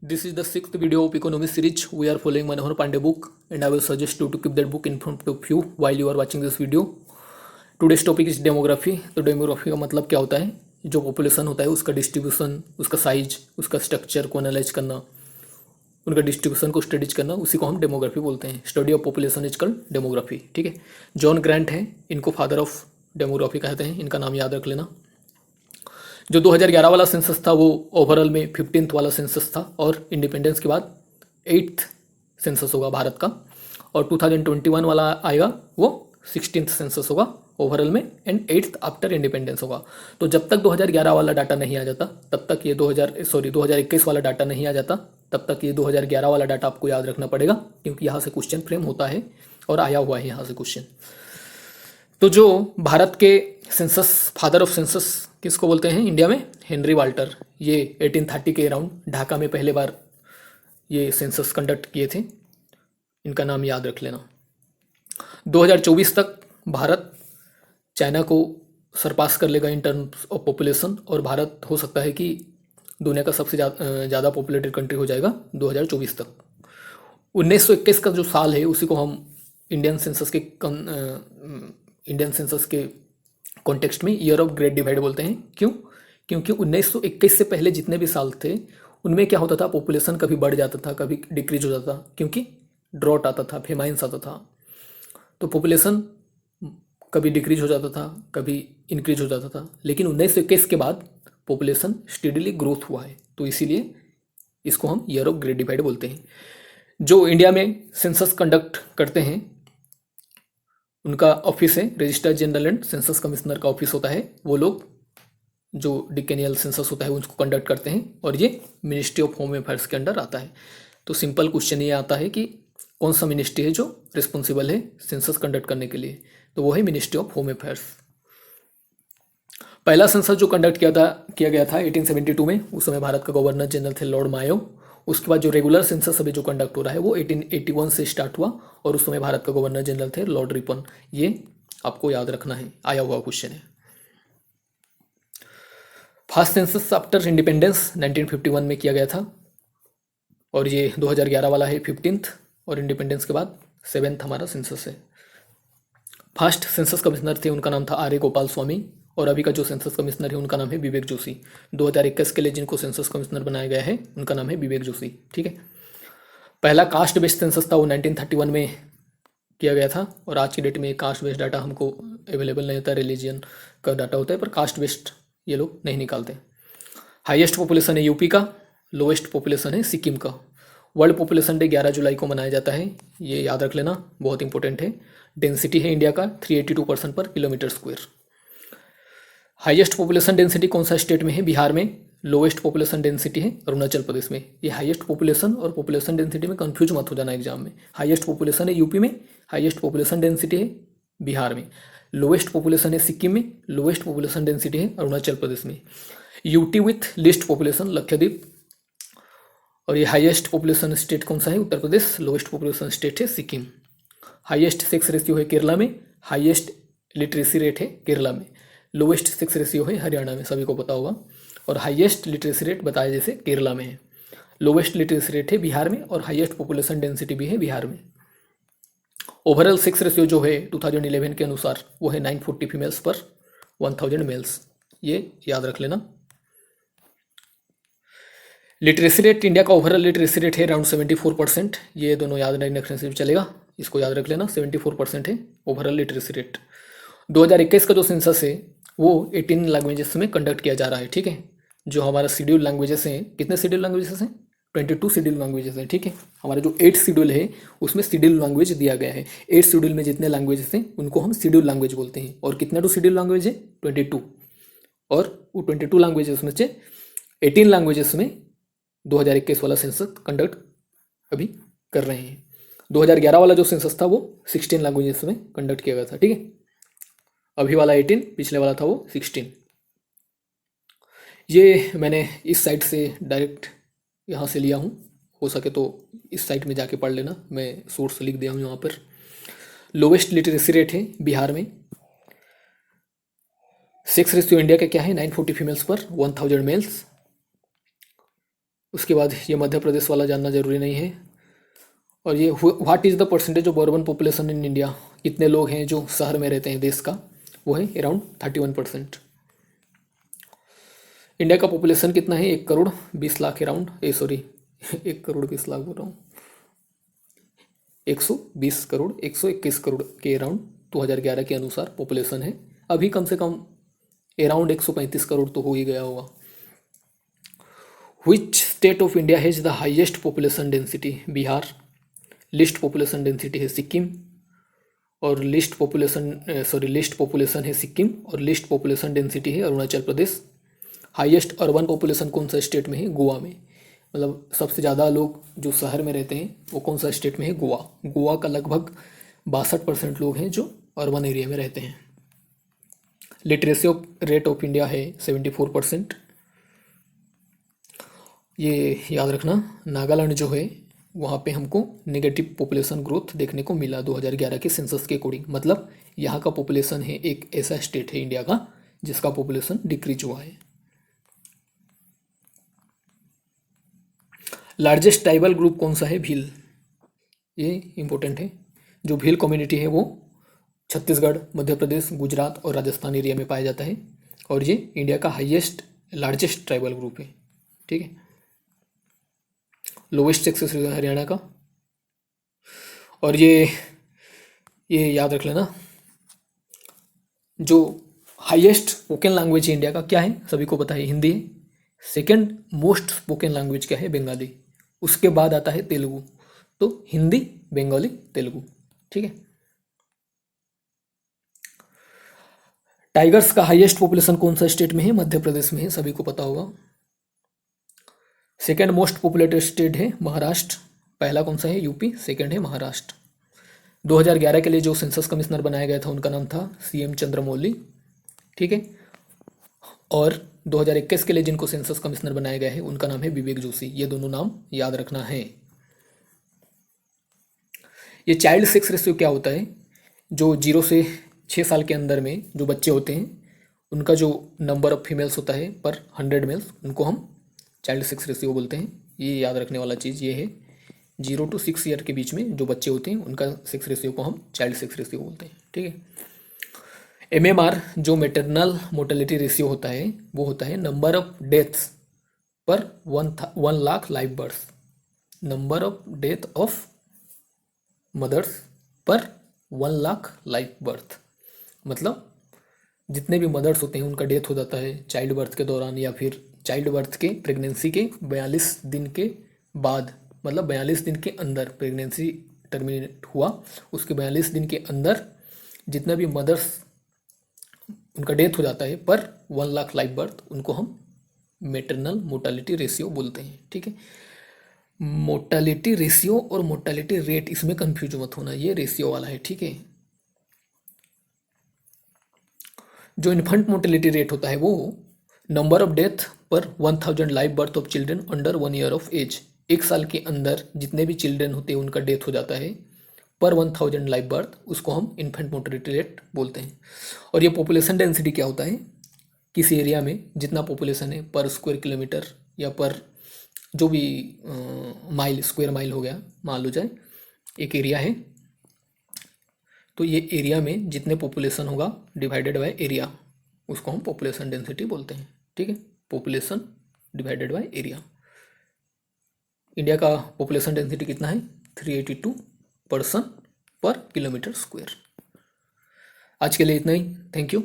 This is the sixth video of economy series. We are following Manohar Pandey book, and I will suggest you to keep that book in front of you while you are watching this video. Today's topic is demography. तो demography का मतलब क्या होता है? जो population होता है उसका डिस्ट्रीब्यूशन, उसका साइज, उसका स्ट्रक्चर को एनालाइज करना, उनका डिस्ट्रीब्यूशन को स्टडीज करना, उसी को हम डेमोग्राफी बोलते हैं. Study of population is called demography. ठीक है. जॉन ग्रांट हैं, इनको फादर ऑफ डेमोग्राफी कहते हैं. इनका नाम याद रख लेना. जो 2011 वाला सेंसस था वो ओवरऑल में 15th वाला सेंसस था और इंडिपेंडेंस के बाद 8th सेंसस होगा भारत का. और 2021 वाला आएगा वो 16th सेंसस होगा ओवरऑल में एंड 8th आफ्टर इंडिपेंडेंस होगा. तो जब तक 2011 वाला डाटा नहीं आ जाता तब तक ये 2021 वाला डाटा नहीं आ जाता तब तक ये 2011 वाला डाटा आपको याद रखना पड़ेगा, क्योंकि यहाँ से क्वेश्चन फ्रेम होता है और आया हुआ है यहाँ से क्वेश्चन. तो जो भारत के सेंसस फादर ऑफ सेंसस किसको बोलते हैं इंडिया में? Henry Walter. ये 1830 के अराउंड ढाका में पहले बार ये सेंसस कंडक्ट किए थे. इनका नाम याद रख लेना. 2024 तक भारत चाइना को सरपास कर लेगा इन टर्म्स ऑफ पॉपुलेशन, और भारत हो सकता है कि दुनिया का सबसे ज़्यादा पॉपुलेटेड कंट्री हो जाएगा 2024 तक. 1921 का जो साल है उसी को हम इंडियन सेंसस के कॉन्टेक्स्ट में ईयर ऑफ ग्रेट डिवाइड बोलते हैं. क्यों? क्योंकि 1921 से पहले जितने भी साल थे उनमें क्या होता था, पॉपुलेशन कभी बढ़ जाता था कभी डिक्रीज हो जाता था, क्योंकि ड्रॉट आता था, फेमाइंस आता था. तो पॉपुलेशन कभी डिक्रीज हो जाता था कभी इंक्रीज हो जाता था. लेकिन 1921 के बाद पॉपुलेशन स्टेडीली ग्रोथ हुआ है, तो इसीलिए इसको हम ईयर ऑफ ग्रेट डिवाइड बोलते हैं. जो इंडिया में सेंसस कंडक्ट करते हैं उनका ऑफिस है registrar general and census commissioner का ऑफिस होता है. वो लोग जो डिकेनियल सेंसस होता है उसको कंडक्ट करते हैं और ये मिनिस्ट्री ऑफ होम अफेयर्स के अंडर आता है. तो सिंपल क्वेश्चन ये आता है कि कौन सा मिनिस्ट्री है जो रिस्पॉन्सिबल है सेंसस कंडक्ट करने के लिए? तो वो है मिनिस्ट्री ऑफ होम अफेयर्स. पहला सेंसस जो कंडक्ट किया गया था 1872 में, उस समय भारत का गवर्नर जनरल थे लॉर्ड मायो. उसके बाद जो रेगुलर सेंसस अभी जो कंडक्ट हो रहा है वो 1881 से स्टार्ट हुआ और उस समय भारत का गवर्नर जनरल थे लॉर्ड रिपन. ये आपको याद रखना है, आया हुआ क्वेश्चन है. फर्स्ट सेंसस आफ्टर इंडिपेंडेंस 1951 में किया गया था और ये 2011 वाला है 15th, और इंडिपेंडेंस के बाद 7th हमारा सेंसस है. फर्स्ट सेंसस कमिश्नर थे, उनका नाम था आर ए गोपाल स्वामी, और अभी का जो सेंसस कमिश्नर है उनका नाम है विवेक जोशी. 2021 के लिए जिनको सेंसस कमिश्नर बनाया गया है उनका नाम है विवेक जोशी. ठीक है. पहला कास्ट बेस्ड सेंसस था वो 1931 में किया गया था, और आज की डेट में कास्ट बेस्ड डाटा हमको अवेलेबल नहीं होता, रिलीजियन का डाटा होता है, पर कास्ट बेस्ड ये लोग नहीं निकालते. हाईएस्ट पॉपुलेशन है यूपी का, लोएस्ट पॉपुलेशन है सिक्किम का. वर्ल्ड पॉपुलेशन डे 11 जुलाई को मनाया जाता है, ये याद रख लेना, बहुत इंपॉर्टेंट है. डेंसिटी है इंडिया का 382 पर kilometre square. Highest population density कौन सा स्टेट में है? बिहार में. लोएस्ट पॉपुलेशन डेंसिटी है अरुणाचल प्रदेश में. ये हाईएस्ट पॉपुलेशन और पॉपुलेशन डेंसिटी में कंफ्यूज मत हो जाना एग्जाम में. हाईएस्ट पॉपुलेशन है यूपी में, हाईएस्ट पॉपुलेशन डेंसिटी है बिहार में. लोएस्ट पॉपुलेशन है सिक्किम में, लोएस्ट पॉपुलेशन डेंसिटी है अरुणाचल प्रदेश में. UT with list population Lakshadweep. और ये हाईएस्ट पॉपुलेशन स्टेट कौन सा है? Uttar Pradesh. Lowest population state है सिक्किम. हाईएस्ट सेक्स रेशियो है केरला में, हाईएस्ट लिटरेसी रेट है केरला में. लोएस्ट सेक्स रेशियो है हरियाणा में, सभी को पता होगा. और हाईएस्ट लिटरेसी रेट बताया जैसे केरला में है. लोएस्ट लिटरेसी रेट है बिहार में, और हाईएस्ट पॉपुलेशन डेंसिटी भी है बिहार में. ओवरऑल सेक्स रेशियो जो है 2011 के अनुसार वो है 940 फीमेल्स पर 1000 मेल्स. ये याद रख लेना. लिटरेसी रेट इंडिया का ओवरऑल लिटरेसी रेट है अराउंड 74%. ये दोनों याद नहीं रखने से भी चलेगा, इसको याद रख लेना. 74% है ओवरऑल लिटरेसी रेट. 2021 का जो सेंसस है वो 18 लैंग्वेजेस में कंडक्ट किया जा रहा है. ठीक है. जो हमारा शेड्यूल लैंग्वेजेस हैं, कितने शेड्यूल लैंग्वेजेस हैं? 22 शेड्यूल लैंग्वेजेस हैं. ठीक है. हमारा जो 8 शेड्यूल है उसमें शेड्यूल लैंग्वेज दिया गया है. 8 शेड्यूल में जितने लैंग्वेजेस हैं उनको हम शेड्यूल लैंग्वेज बोलते हैं. और कितना शेड्यूल लैंग्वेज है? 22. और वो 22 लैंग्वेजेस में से 18 लैंग्वेजेस में 2021 वाला सेंसस कंडक्ट अभी कर रहे हैं. 2011 वाला जो सेंसस था वो 16 लैंग्वेजेस में कंडक्ट किया गया था. ठीक है. अभी वाला 18, पिछले वाला था वो 16. ये मैंने इस साइट से डायरेक्ट यहाँ से लिया हूँ, हो सके तो इस साइट में जाके पढ़ लेना, मैं सोर्स लिख दिया हूँ यहाँ पर. लोवेस्ट लिटरेसी रेट है बिहार में. सेक्स रेशियो इंडिया का क्या है? 940 फीमेल्स पर 1000 मेल्स. उसके बाद ये मध्य प्रदेश वाला जानना जरूरी नहीं है। और ये what is the percentage of urban population in India, कितने लोग हैं जो शहर में रहते हैं देश का, वो है अराउंड 31%। इंडिया का पॉपुलेशन कितना है, 1 करोड़ 20 लाख अराउंड, 1 करोड़ 20 लाख बोल रहा हूँ, 120 करोड़ 121 करोड़ के अराउंड 2011 के अनुसार पॉपुलेशन है। अभी कम से कम अराउंड 135 करोड़ तो हो ही गया होगा। Which state of India has the highest population density, Bihar. List population density है सिक्किम, और लिस्ट पॉपुलेशन है सिक्किम, और लिस्ट पॉपुलेशन डेंसिटी है Arunachal Pradesh. Highest urban population कौन सा स्टेट में है, गोवा में। मतलब सबसे ज़्यादा लोग जो शहर में रहते हैं वो कौन सा स्टेट में है, गोवा। गोवा का लगभग 62% लोग हैं जो अर्बन एरिया में रहते हैं। लिटरेसी रेट ऑफ इंडिया है 74%। ये याद रखना, नागालैंड जो है वहाँ पे हमको नेगेटिव पॉपुलेशन ग्रोथ देखने को मिला 2011 के सेंसस के अकॉर्डिंग। मतलब यहाँ का पॉपुलेशन है, एक ऐसा स्टेट है इंडिया का जिसका पॉपुलेशन डिक्रीज हुआ है। लार्जेस्ट ट्राइबल ग्रुप कौन सा है, भील। ये इंपॉर्टेंट है। जो भील कम्युनिटी है वो छत्तीसगढ़, मध्य प्रदेश, गुजरात और राजस्थान एरिया में पाया जाता है, और ये इंडिया का लार्जेस्ट ट्राइबल ग्रुप है। ठीक है। लोवेस्ट सेक्सेस रेशियो हरियाणा का। और ये याद रख लेना, जो हाईएस्ट स्पोकन लैंग्वेज इंडिया का क्या है, सभी को पता है, हिंदी है। सेकेंड मोस्ट स्पोकन लैंग्वेज क्या है, बंगाली। उसके बाद आता है तेलुगु। तो हिंदी, बंगाली, तेलुगु। ठीक है। टाइगर्स का हाईएस्ट पॉपुलेशन कौन सा स्टेट में है, मध्य प्रदेश में है, सभी को पता होगा। सेकेंड मोस्ट पॉपुलेटेड स्टेट है महाराष्ट्र। पहला कौन सा है, यूपी। सेकेंड है महाराष्ट्र। 2011 के लिए जो सेंसस कमिश्नर बनाया गया था उनका नाम था CM चंद्रमौली। ठीक है। और 2021 के लिए जिनको सेंसस कमिश्नर बनाया गया है उनका नाम है विवेक जोशी। ये दोनों नाम याद रखना है। ये चाइल्ड सेक्स रेशियो क्या होता है, जो 0 से 6 साल के अंदर में जो बच्चे होते हैं उनका जो नंबर ऑफ फीमेल्स होता है पर 100 मेल्स, उनको हम चाइल्ड सेक्स रेशियो बोलते हैं। ये याद रखने वाला चीज़ ये है, 0 to 6 ईयर के बीच में जो बच्चे होते हैं उनका सेक्स रेशियो को हम चाइल्ड सेक्स रेशियो बोलते हैं। ठीक है। MMR जो मेटरनल मोर्टेलिटी रेशियो होता है वो होता है नंबर ऑफ डेथ्स पर 1 lakh live birth. Number of death of mothers पर 1 लाख लाइव बर्थ। मतलब जितने भी मदर्स होते हैं उनका डेथ हो जाता है चाइल्ड बर्थ के दौरान, या फिर चाइल्ड बर्थ के प्रेगनेंसी के 42 दिन के बाद, मतलब 42 दिन के अंदर प्रेगनेंसी टर्मिनेट हुआ, उसके 42 दिन के अंदर जितना भी मदर्स उनका डेथ हो जाता है पर 1 लाख लाइव बर्थ, उनको हम मेटरनल मोर्टालिटी रेशियो बोलते हैं। ठीक है। मोर्टालिटी रेशियो और मोर्टालिटी रेट, इसमें कंफ्यूज मत होना, ये रेशियो वाला है। ठीक है। जो इन्फेंट मोर्टेलिटी रेट होता है वो नंबर ऑफ डेथ पर 1000 live birth of children under 1 year of age. 1 साल के अंदर जितने भी चिल्ड्रन होते हैं उनका डेथ हो जाता है पर 1000 लाइव बर्थ, उसको हम इन्फेंट मोर्टेलिटी रेट बोलते हैं। और ये पॉपुलेशन डेंसिटी क्या होता है, किसी एरिया में जितना पॉपुलेशन है पर स्क्वायर किलोमीटर या पर जो भी माइल, स्क्वायर माइल हो गया, मान लो जाए एक एरिया है, तो ये एरिया में जितने पॉपुलेशन होगा डिवाइडेड बाय एरिया, उसको हम पॉपुलेशन डेंसिटी बोलते हैं। ठीक है। Population divided by area. India का पॉपुलेशन डेंसिटी कितना है, 382 पर्सन पर किलोमीटर स्क्वायर। आज के लिए इतना ही। Thank you.